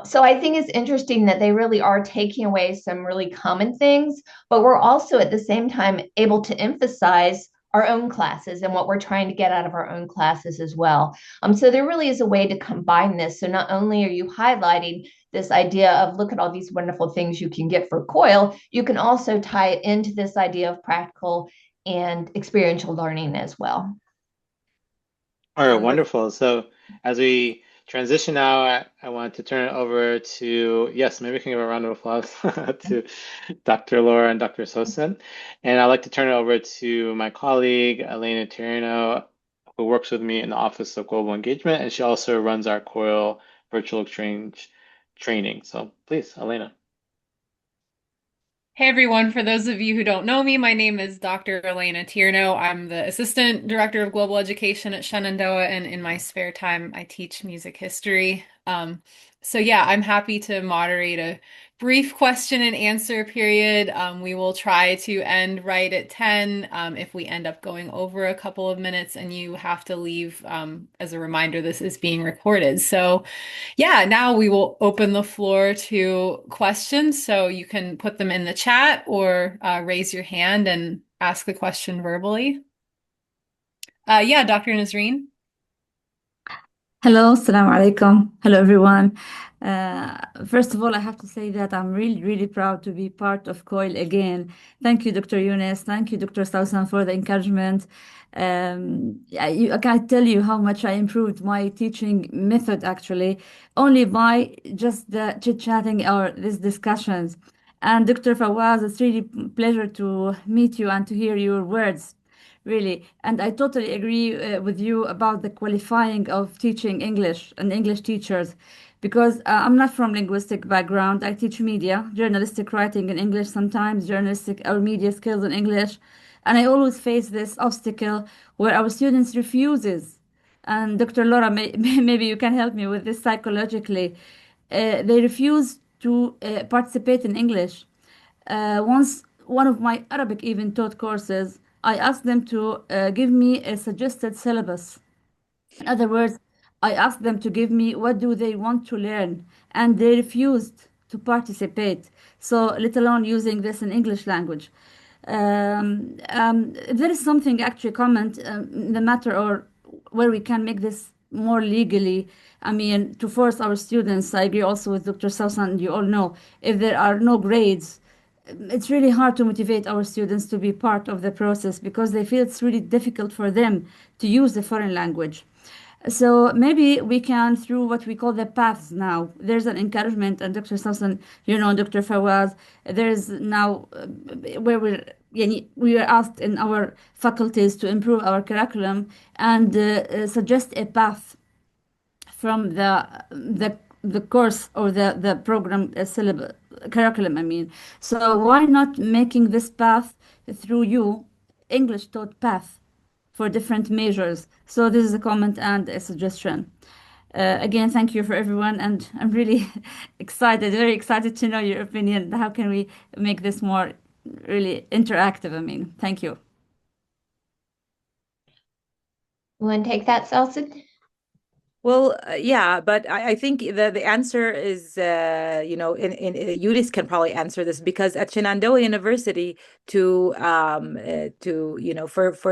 So I think it's interesting that they really are taking away some really common things, but we're also at the same time able to emphasize our own classes and what we're trying to get out of our own classes as well. So there really is a way to combine this. So not only are you highlighting this idea of look at all these wonderful things you can get for COIL, you can also tie it into this idea of practical and experiential learning as well. All right, Wonderful. wonderful. So as we transition now, I want to turn it over to, yes, maybe we can give a round of applause to Dr. Laura and Dr. Sosin. And I'd like to turn it over to my colleague, Elena Tirino, who works with me in the Office of Global Engagement, and she also runs our COIL virtual exchange training. So please, Elena. Hey everyone, for those of you who don't know me, my name is Dr. Elena Tierno. I'm the Assistant Director of Global Education at Shenandoah, and in my spare time, I teach music history. So yeah, I'm happy to moderate a brief question and answer period. We will try to end right at 10. If we end up going over a couple of minutes and you have to leave, as a reminder, this is being recorded. So yeah, now we will open the floor to questions. So you can put them in the chat or raise your hand and ask the question verbally. Yeah, Dr. Nazreen. Hello, assalamu alaikum. Hello, everyone. First of all, I have to say that I'm really, really proud to be part of COIL again. Thank you, Dr. Yunus. Thank you, Dr. Sausan, for the encouragement. I can't tell you how much I improved my teaching method actually, only by just the chit-chatting or these discussions. And Dr. Fawaz, it's really pleasure to meet you and to hear your words. Really, and I totally agree with you about the qualifying of teaching English and English teachers, because I'm not from linguistic background. I teach media, journalistic writing in English, sometimes journalistic or media skills in English, and I always face this obstacle where our students refuses. And Dr. Laura, maybe you can help me with this psychologically. They refuse to participate in English. Once one of my Arabic even taught courses, I asked them to give me a suggested syllabus. In other words, I asked them to give me what do they want to learn, and they refused to participate. So, let alone using this in English language. There is something actually comment in the matter or where we can make this more legally. I mean, to force our students. I agree also with Dr. Sausan. You all know if there are no grades, it's really hard to motivate our students to be part of the process because they feel it's really difficult for them to use the foreign language. So maybe we can, through what we call the paths now, there's an encouragement, and Dr. Samson, Dr. Fawaz, there's now where we are asked in our faculties to improve our curriculum and suggest a path from the course or the program syllabus curriculum. I mean, so why not making this path through English taught path for different majors? So this is a comment and a suggestion. Again, thank you for everyone, and I'm really excited, very excited to know your opinion. How can we make this more really interactive? I mean, thank you. You want to take that, Selson? Well, yeah, but I think the answer is, Eunice can probably answer this because at Shenandoah University, for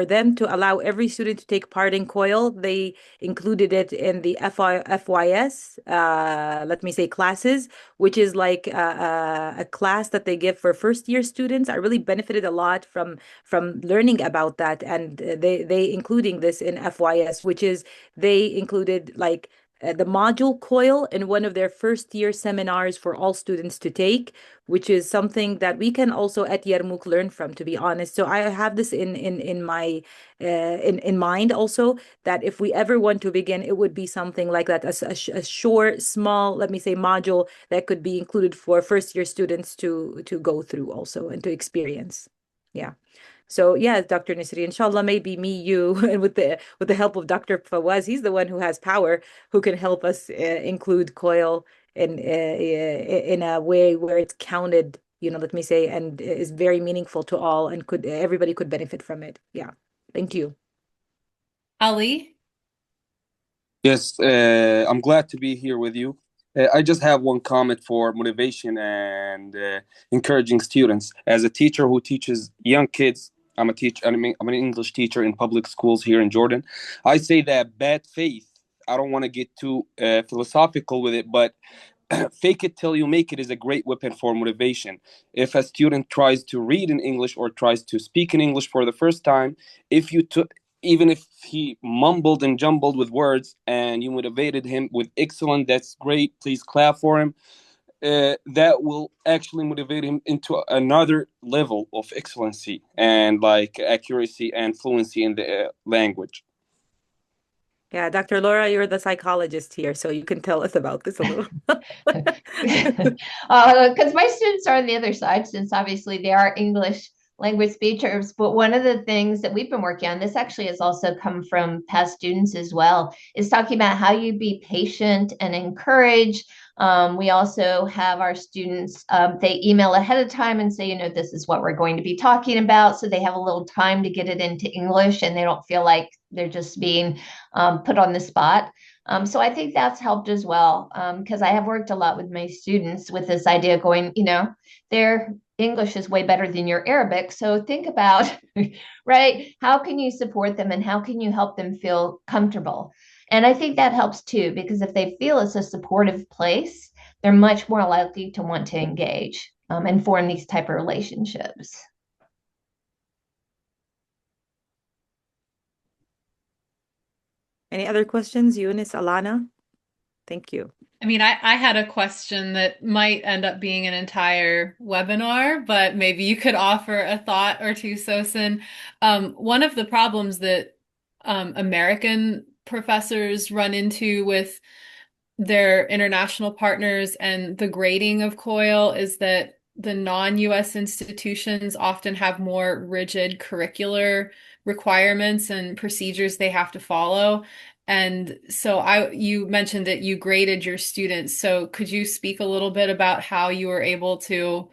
them to allow every student to take part in COIL, they included it in the FYS, let me say classes, which is like a class that they give for first year students. I really benefited a lot from learning about that, and they including this in FYS, which is they included like the module COIL in one of their first year seminars for all students to take, which is something that we can also at Yarmouk learn from, to be honest. So I have this in my in mind also, that if we ever want to begin, it would be something like that, a short, small, let me say, module that could be included for first year students to go through also and to experience. Yeah. So yeah, Dr. Nisri, inshallah, maybe me, you, and with the help of Dr. Fawaz, he's the one who has power, who can help us include COIL in a way where it's counted, let me say, and is very meaningful to all, and everybody could benefit from it. Yeah. Thank you. Ali? Yes, I'm glad to be here with you. I just have one comment for motivation and encouraging students. As a teacher who teaches young kids, I'm a teacher. I'm an English teacher in public schools here in Jordan. I say that bad faith. I don't want to get too philosophical with it, but fake it till you make it is a great weapon for motivation. If a student tries to read in English or tries to speak in English for the first time, if you took even if he mumbled and jumbled with words and you motivated him with excellent, that's great, please clap for him. That will actually motivate him into another level of excellency and like accuracy and fluency in the language. Yeah, Dr. Laura, you're the psychologist here, so you can tell us about this a little. Because my students are on the other side, since obviously they are English language speakers. But one of the things that we've been working on, this actually has also come from past students as well, is talking about how you be patient and encourage. We also have our students, they email ahead of time and say, this is what we're going to be talking about. So they have a little time to get it into English and they don't feel like they're just being put on the spot. So I think that's helped as well, because I have worked a lot with my students with this idea of going, their English is way better than your Arabic. So think about, right, how can you support them and how can you help them feel comfortable? And I think that helps too, because if they feel it's a supportive place, they're much more likely to want to engage and form these type of relationships. Any other questions, Eunice, Alana? Thank you. I mean, I had a question that might end up being an entire webinar, but maybe you could offer a thought or two, Sosin. One of the problems that American professors run into with their international partners and the grading of COIL is that the non-US institutions often have more rigid curricular requirements and procedures they have to follow. And so you mentioned that you graded your students. So could you speak a little bit about how you were able to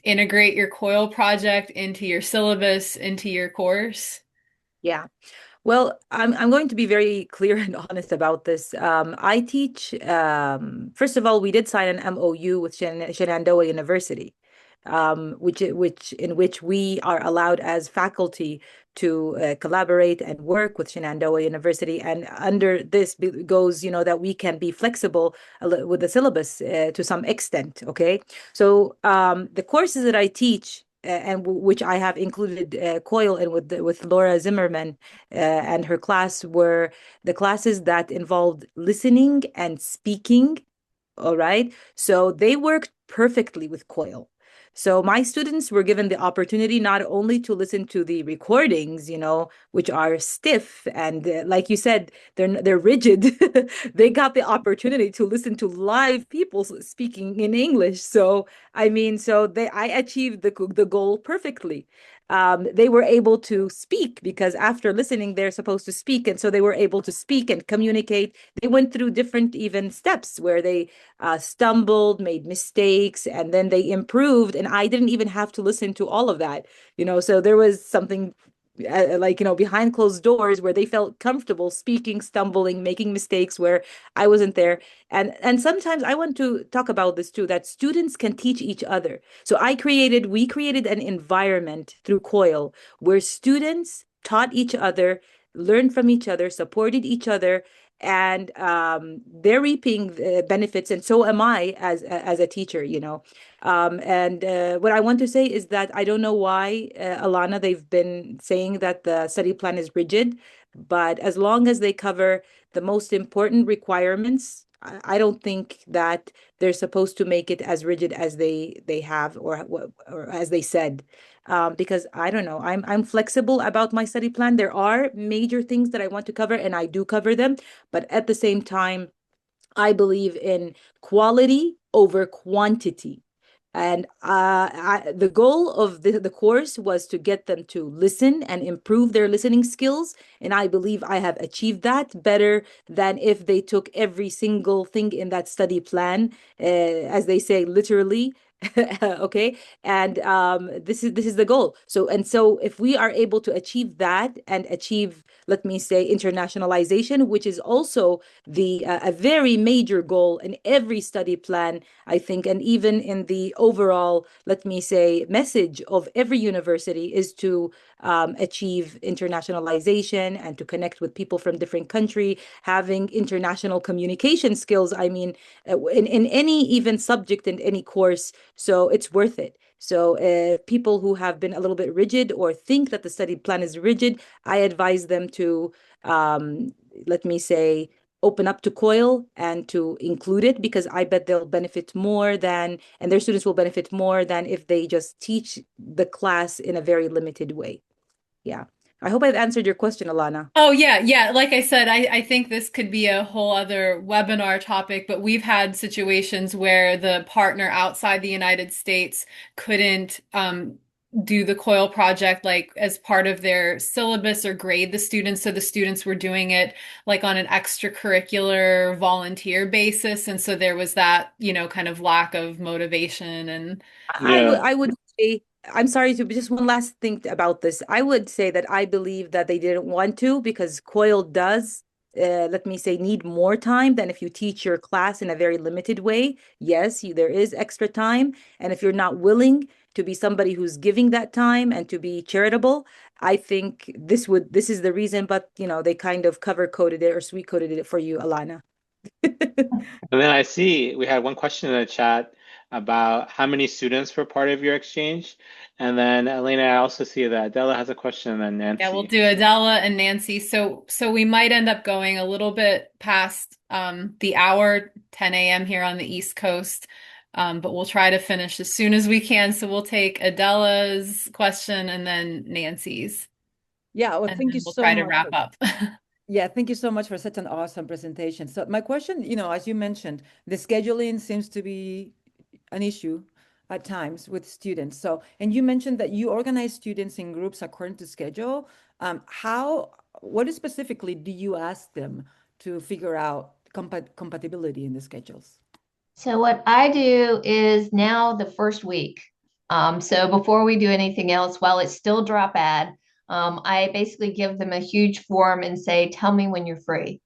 integrate your COIL project into your syllabus, into your course? Yeah. Well, I'm going to be very clear and honest about this. I teach, first of all, we did sign an MOU with Shenandoah University, in which we are allowed as faculty to collaborate and work with Shenandoah University. And under this goes, that we can be flexible with the syllabus to some extent. Okay. So the courses that I teach and which I have included COIL and with Laura Zimmerman and her class, were the classes that involved listening and speaking. All right. So they worked perfectly with COIL. So my students were given the opportunity not only to listen to the recordings, which are stiff and like you said, they're rigid. They got the opportunity to listen to live people speaking in English. So I mean, I achieved the goal perfectly. They were able to speak because after listening, they're supposed to speak, and so they were able to speak and communicate. They went through different even steps where they stumbled, made mistakes, and then they improved. And I didn't even have to listen to all of that, so there was something like, behind closed doors where they felt comfortable speaking, stumbling, making mistakes where I wasn't there. And sometimes I want to talk about this too, that students can teach each other. So we created an environment through COIL where students taught each other, learned from each other, supported each other, and they're reaping the benefits, and so am I as a teacher. And what I want to say is that I don't know why, Alana, they've been saying that the study plan is rigid, but as long as they cover the most important requirements, I don't think that they're supposed to make it as rigid as they have, or as they said. Because I don't know, I'm flexible about my study plan. There are major things that I want to cover, and I do cover them, but at the same time, I believe in quality over quantity. And the goal of the course was to get them to listen and improve their listening skills. And I believe I have achieved that better than if they took every single thing in that study plan, as they say, literally. Okay. And this is the goal. So if we are able to achieve that and achieve, let me say, internationalization, which is also a very major goal in every study plan, I think, and even in the overall, let me say, message of every university, is to achieve internationalization and to connect with people from different country, having international communication skills. I mean, in any even subject, in any course. So it's worth it. So people who have been a little bit rigid or think that the study plan is rigid, I advise them to, let me say, open up to COIL and to include it, because I bet they'll benefit more than, and their students will benefit more than if they just teach the class in a very limited way. Yeah. I hope I've answered your question, Alana. Oh yeah, yeah. Like I said, I think this could be a whole other webinar topic, but we've had situations where the partner outside the United States couldn't do the COIL project like as part of their syllabus or grade the students. So the students were doing it like on an extracurricular volunteer basis. And so there was that, kind of lack of motivation and Yeah. I would say, I'm sorry to just one last thing about this. I would say that I believe that they didn't want to, because COIL does, let me say, need more time than if you teach your class in a very limited way. Yes, there is extra time. And if you're not willing to be somebody who's giving that time and to be charitable, I think this is the reason, but they kind of color coded it or sweet coded it for you, Alana. And then I see we had one question in the chat about how many students were part of your exchange. And then Elena, I also see that Adela has a question, and then yeah, we'll Nancy. do Adela and Nancy. So we might end up going a little bit past the hour, 10 a.m. here on the East Coast. But we'll try to finish as soon as we can. So we'll take Adela's question and then Nancy's. Yeah, well, And thank then you we'll so try to much. wrap up. Yeah, thank you so much for such an awesome presentation. So my question, as you mentioned, the scheduling seems to be an issue at times with students. So, and you mentioned that you organize students in groups according to schedule. What specifically do you ask them to figure out compatibility in the schedules? So what I do is now the first week. So before we do anything else, while it's still drop ad, I basically give them a huge form and say, tell me when you're free.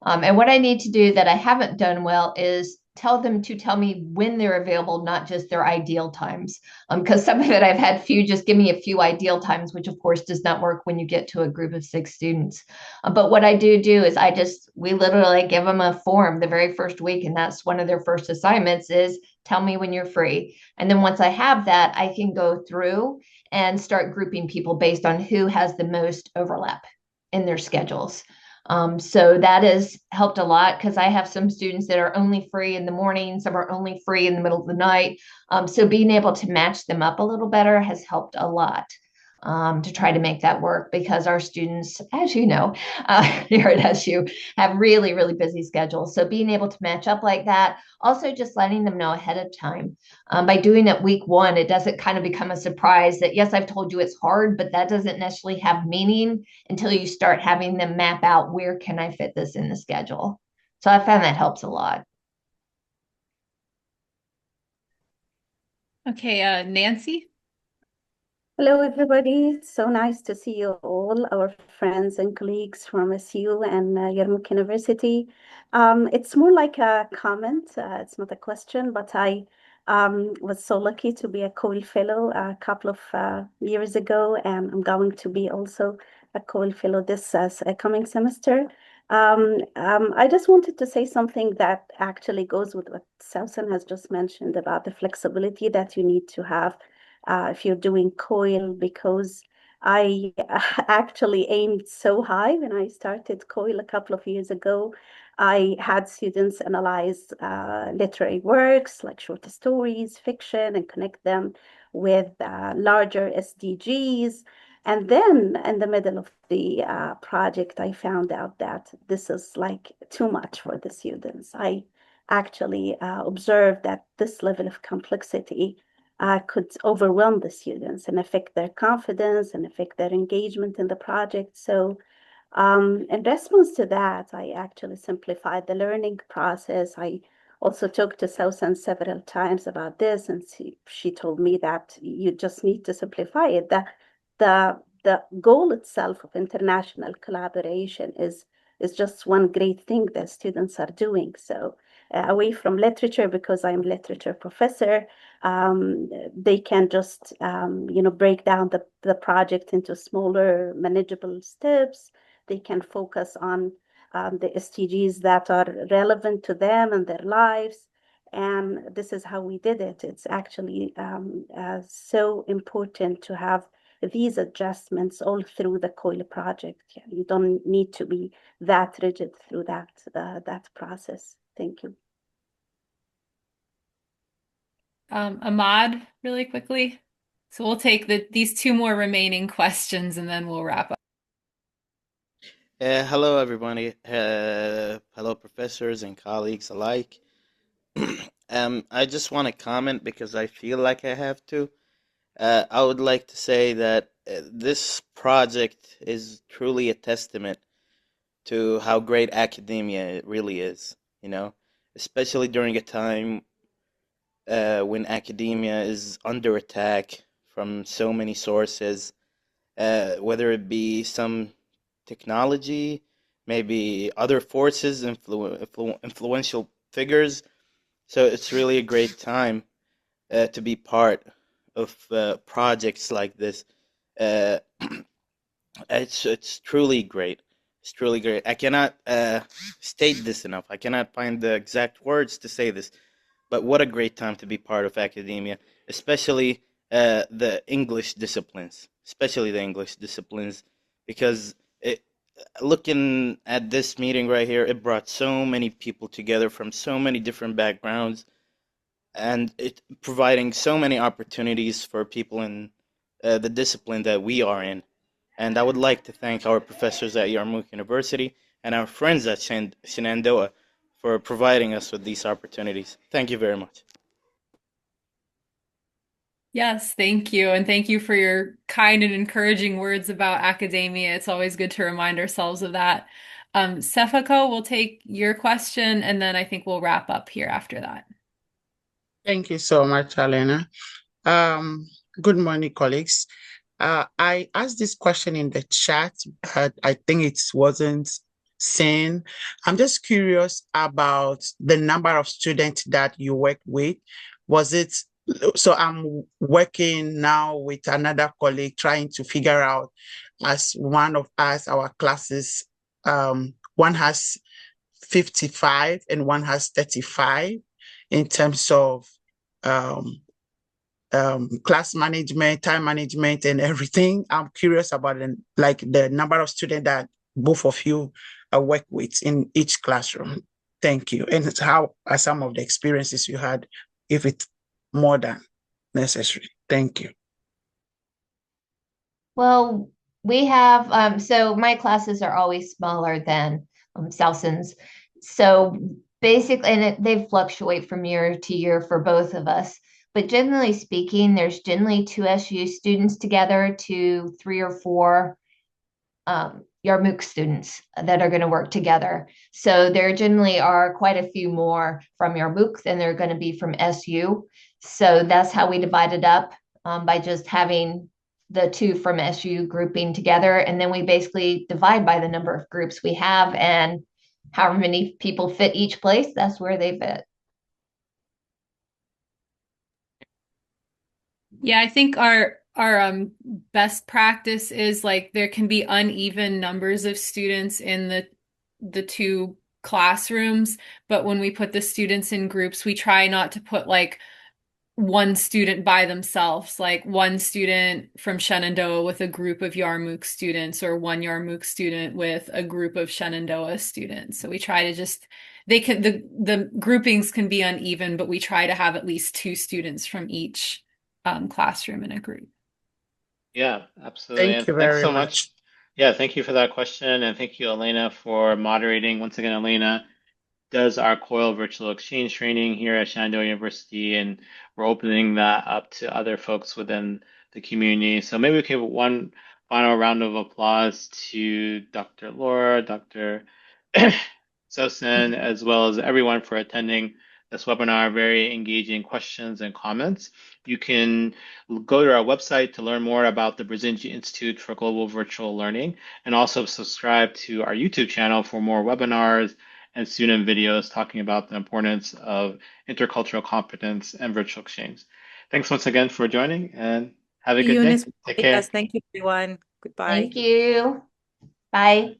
And what I need to do that I haven't done well is tell them to tell me when they're available, not just their ideal times. Because some of it I've had just give me a few ideal times, which of course does not work when you get to a group of 6 students. But what I do is we literally give them a form the very first week, and that's one of their first assignments is Tell me when you're free. And then once I have that, I can go through and start grouping people based on who has the most overlap in their schedules. So that has helped a lot because I have some students that are only free in the morning, some are only free in the middle of the night. So being able to match them up a little better has helped a lot. To try to make that work because our students, as you know, here at SU, have really, really busy schedules. So being able to match up like that, also just letting them know ahead of time. By doing it week one, it doesn't kind of become a surprise that, yes, I've told you it's hard, but that doesn't necessarily have meaning until you start having them map out where can I fit this in the schedule. So I found that helps a lot. Okay, Nancy? Hello, everybody. It's so nice to see you all, our friends and colleagues from SU and Yarmouk University. It's more like a comment. It's not a question, but I was so lucky to be a COIL Fellow a couple of years ago, and I'm going to be also a COIL Fellow this coming semester. I just wanted to say something that actually goes with what Sausan has just mentioned about the flexibility that you need to have if you're doing COIL, because I actually aimed so high when I started COIL a couple of years ago. I had students analyze literary works like short stories, fiction, and connect them with larger SDGs. And then in the middle of the project, I found out that this is like too much for the students. I actually observed that this level of complexity could overwhelm the students and affect their confidence and affect their engagement in the project. So in response to that, I actually simplified the learning process. I also talked to Sausan several times about this, and she told me that you just need to simplify it. The goal itself of international collaboration is just one great thing that students are doing. So away from literature, because I'm a literature professor, they can just break down the project into smaller, manageable steps. They can focus on the SDGs that are relevant to them and their lives. And this is how we did it. It's actually so important to have these adjustments all through the COIL project. You don't need to be that rigid through that process. Thank you. Ahmad, really quickly. So we'll take these two more remaining questions and then we'll wrap up. Hello, everybody. Hello, professors and colleagues alike. I just want to comment because I feel like I have to. I would like to say that this project is truly a testament to how great academia it really is, especially during a time when academia is under attack from so many sources, whether it be some technology, maybe other forces, influential figures. So it's really a great time to be part of projects like this. Uh, it's truly great. It's truly great. I cannot state this enough. I cannot find the exact words to say this, but what a great time to be part of academia, especially the English disciplines, because looking at this meeting right here, it brought so many people together from so many different backgrounds, and it providing so many opportunities for people in the discipline that we are in. And I would like to thank our professors at Yarmouk University and our friends at Shenandoah for providing us with these opportunities. Thank you very much. Yes, thank you. And thank you for your kind and encouraging words about academia. It's always good to remind ourselves of that. Sefako, we'll take your question and then I think we'll wrap up here after that. Thank you so much, Alena. Good morning, colleagues. I asked this question in the chat. I think it wasn't seen. I'm just curious about the number of students that you work with. Was it so? I'm working now with another colleague trying to figure out, as one of us, our classes, one has 55 and one has 35 in terms of class management, time management, and everything. I'm curious about the number of students that both of you work with in each classroom. Thank you. And how are some of the experiences you had, if it's more than necessary? Thank you. Well, we have, so my classes are always smaller than Salson's. So basically, and they fluctuate from year to year for both of us. But generally speaking, there's generally two SU students together to three or four Yarmouk students that are going to work together. So there generally are quite a few more from Yarmouk than there are going to be from SU. So that's how we divide it up by just having the two from SU grouping together. And then we basically divide by the number of groups we have, and however many people fit each place, that's where they fit. Yeah, I think our best practice is like there can be uneven numbers of students in the two classrooms, but when we put the students in groups, we try not to put like one student by themselves, like one student from Shenandoah with a group of Yarmouk students, or one Yarmouk student with a group of Shenandoah students. So we try to just the groupings can be uneven, but we try to have at least two students from each classroom in a group. Yeah, absolutely. Thank And you thanks very so much. much. Yeah, thank you for that question. And thank you, Elena, for moderating. Once again, Elena does our COIL virtual exchange training here at Shenandoah University, and we're opening that up to other folks within the community. So maybe we can give one final round of applause to Dr. Laura, Dr. Sosen, as well as everyone for attending this webinar. Very engaging questions and comments. You can go to our website to learn more about the Brzezinski Institute for Global Virtual Learning, and also subscribe to our YouTube channel for more webinars and student videos talking about the importance of intercultural competence and virtual exchange. Thanks once again for joining, and have a good day. Eunice, Take care. thank you, everyone. Goodbye. Thank you. Bye.